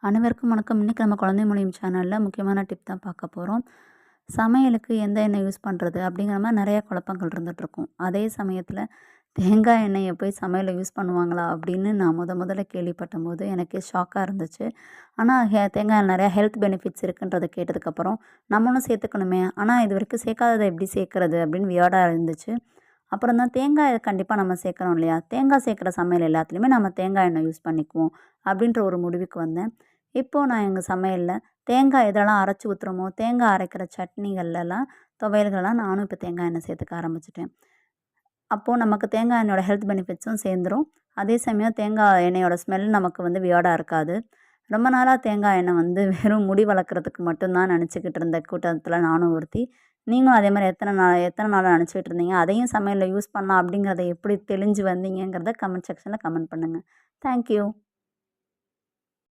அனைவருக்கும் வணக்கம். இன்னைக்கு நம்ம குழந்தை மொழியும் சேனல்ல முக்கியமான டிப் தான் பார்க்க போறோம். சமையலுக்கு எந்த எண்ணெய் யூஸ் பண்ணுறது அப்படிங்கிற மாதிரி நிறைய குழப்பங்கள் இருந்துகிட்ருக்கும். அதே சமயத்தில் தேங்காய் எண்ணெயை போய் சமையலில் யூஸ் பண்ணுவாங்களா அப்படின்னு நான் முதல்ல கேள்விப்பட்டபோது எனக்கே ஷாக்காக இருந்துச்சு. ஆனால் தேங்காய் எண்ணெய் நிறையா ஹெல்த் பெனிஃபிட்ஸ் இருக்குன்றதை கேட்டதுக்கப்புறம் நம்மளும் சேர்த்துக்கணுமே, ஆனால் இது வரைக்கும் சேர்க்காததை எப்படி சேர்க்குறது அப்படின்னு வியர்டாக இருந்துச்சு. அப்புறம் தான் தேங்காய் கண்டிப்பாக நம்ம சேர்க்குறோம் இல்லையா, தேங்காய் சேர்க்குற சமையல் எல்லாத்துலேயுமே நம்ம தேங்காய் எண்ணெய் யூஸ் பண்ணிக்குவோம் அப்படின்ற ஒரு முடிவுக்கு வந்தேன். இப்போது நான் எங்கள் சமையலில் தேங்காய் எதெல்லாம் அரைச்சி ஊற்றுறோமோ, தேங்காய் அரைக்கிற சட்னிகள்லாம் துவையல்கள்லாம் நானும் இப்போ தேங்காய் எண்ணெய் சேர்த்துக்க ஆரம்பிச்சிட்டேன். அப்போது நமக்கு தேங்காய் எண்ணெயோட ஹெல்த் பெனிஃபிட்ஸும் சேர்ந்துரும். அதே சமயம் தேங்காய் எண்ணெயோட ஸ்மெல் நமக்கு வியர்டாக இருக்காது. ரொம்ப நாளாக தேங்காய் எண்ணெய் வெறும் முடி வளர்க்குறதுக்கு மட்டும்தான் நினச்சிக்கிட்டு இருந்த கூட்டத்தில் நானும் ஒருத்தி. நீங்களும் அதே மாதிரி எத்தனை நாளாக நினச்சிக்கிட்டு இருந்தீங்க? அதையும் சமையலில் யூஸ் பண்ணலாம் அப்படிங்கிறத எப்படி தெளிஞ்சு வந்தீங்கங்கிறத கமெண்ட் செக்ஷனில் கமெண்ட் பண்ணுங்கள். Thank you.